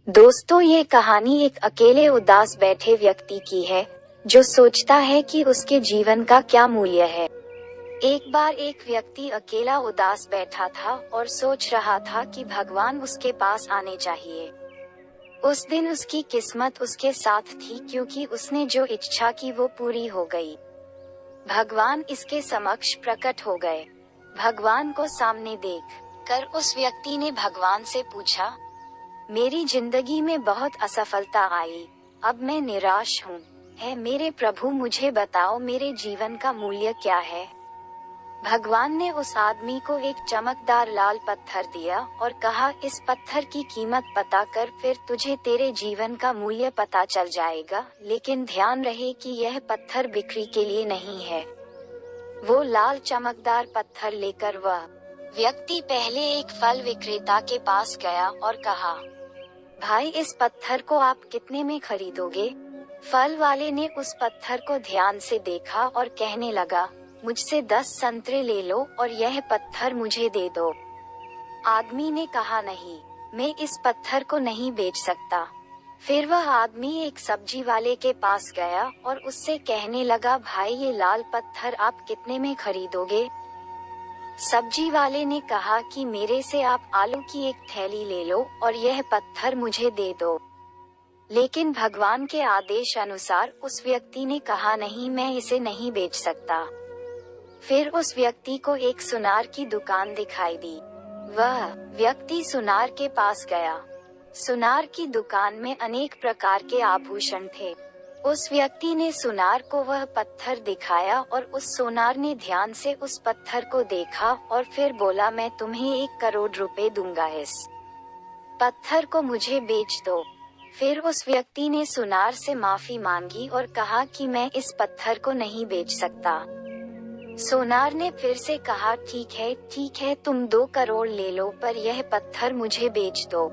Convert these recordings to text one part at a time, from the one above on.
दोस्तों, ये कहानी एक अकेले उदास बैठे व्यक्ति की है जो सोचता है कि उसके जीवन का क्या मूल्य है। एक बार एक व्यक्ति अकेला उदास बैठा था और सोच रहा था कि भगवान उसके पास आने चाहिए। उस दिन उसकी किस्मत उसके साथ थी क्योंकि उसने जो इच्छा की वो पूरी हो गई। भगवान इसके समक्ष प्रकट हो गए। भगवान को सामने देख कर उस व्यक्ति ने भगवान से पूछा, मेरी जिंदगी में बहुत असफलता आई, अब मैं निराश हूँ। है मेरे प्रभु, मुझे बताओ मेरे जीवन का मूल्य क्या है। भगवान ने उस आदमी को एक चमकदार लाल पत्थर दिया और कहा, इस पत्थर की कीमत पता कर, फिर तुझे तेरे जीवन का मूल्य पता चल जाएगा। लेकिन ध्यान रहे कि यह पत्थर बिक्री के लिए नहीं है। वो लाल चमकदार पत्थर लेकर वह व्यक्ति पहले एक फल विक्रेता के पास गया और कहा, भाई, इस पत्थर को आप कितने में खरीदोगे? फल वाले ने उस पत्थर को ध्यान से देखा और कहने लगा, मुझसे 10 संतरे ले लो और यह पत्थर मुझे दे दो। आदमी ने कहा, नहीं, मैं इस पत्थर को नहीं बेच सकता। फिर वह आदमी एक सब्जी वाले के पास गया और उससे कहने लगा, भाई, ये लाल पत्थर आप कितने में खरीदोगे? सब्जी वाले ने कहा कि मेरे से आप आलू की एक थैली ले लो और यह पत्थर मुझे दे दो। लेकिन भगवान के आदेश अनुसार उस व्यक्ति ने कहा, नहीं, मैं इसे नहीं बेच सकता। फिर उस व्यक्ति को एक सुनार की दुकान दिखाई दी। वह व्यक्ति सुनार के पास गया। सुनार की दुकान में अनेक प्रकार के आभूषण थे। उस व्यक्ति ने सुनार को वह पत्थर दिखाया और उस सुनार ने ध्यान से उस पत्थर को देखा और फिर बोला, मैं तुम्हें 1 करोड़ रुपए दूंगा, इस पत्थर को मुझे बेच दो। फिर उस व्यक्ति ने सुनार से माफी मांगी और कहा कि मैं इस पत्थर को नहीं बेच सकता। सुनार ने फिर से कहा, ठीक है, तुम 2 करोड़ ले लो, पर यह पत्थर मुझे बेच दो।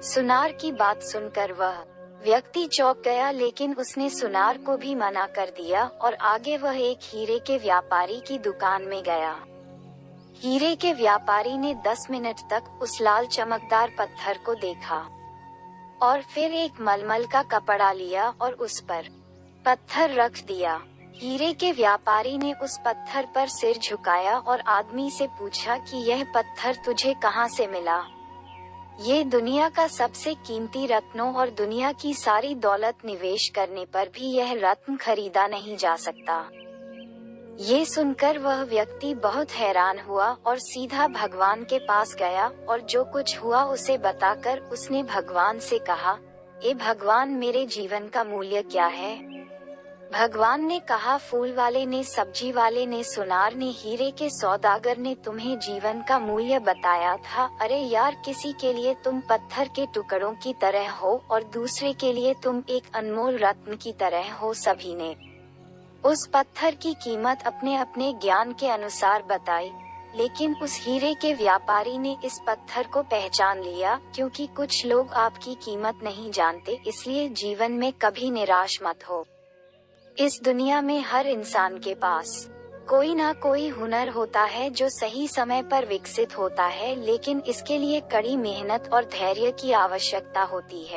सुनार की बात सुनकर वह व्यक्ति चौंक गया, लेकिन उसने सुनार को भी मना कर दिया और आगे वह एक हीरे के व्यापारी की दुकान में गया। हीरे के व्यापारी ने 10 मिनट तक उस लाल चमकदार पत्थर को देखा और फिर एक मलमल का कपड़ा लिया और उस पर पत्थर रख दिया। हीरे के व्यापारी ने उस पत्थर पर सिर झुकाया और आदमी से पूछा कि यह पत्थर तुझे कहाँ से मिला? ये दुनिया का सबसे कीमती रत्नों और दुनिया की सारी दौलत निवेश करने पर भी यह रत्न खरीदा नहीं जा सकता। ये सुनकर वह व्यक्ति बहुत हैरान हुआ और सीधा भगवान के पास गया और जो कुछ हुआ उसे बताकर उसने भगवान से कहा, ए भगवान, मेरे जीवन का मूल्य क्या है? भगवान ने कहा, फूल वाले ने, सब्जी वाले ने, सुनार ने, हीरे के सौदागर ने तुम्हें जीवन का मूल्य बताया था। अरे यार, किसी के लिए तुम पत्थर के टुकड़ों की तरह हो और दूसरे के लिए तुम एक अनमोल रत्न की तरह हो। सभी ने उस पत्थर की कीमत अपने अपने ज्ञान के अनुसार बताई, लेकिन उस हीरे के व्यापारी ने इस पत्थर को पहचान लिया। क्योंकि कुछ लोग आपकी कीमत नहीं जानते, इसलिए जीवन में कभी निराश मत हो। इस दुनिया में हर इंसान के पास कोई ना कोई हुनर होता है जो सही समय पर विकसित होता है, लेकिन इसके लिए कड़ी मेहनत और धैर्य की आवश्यकता होती है।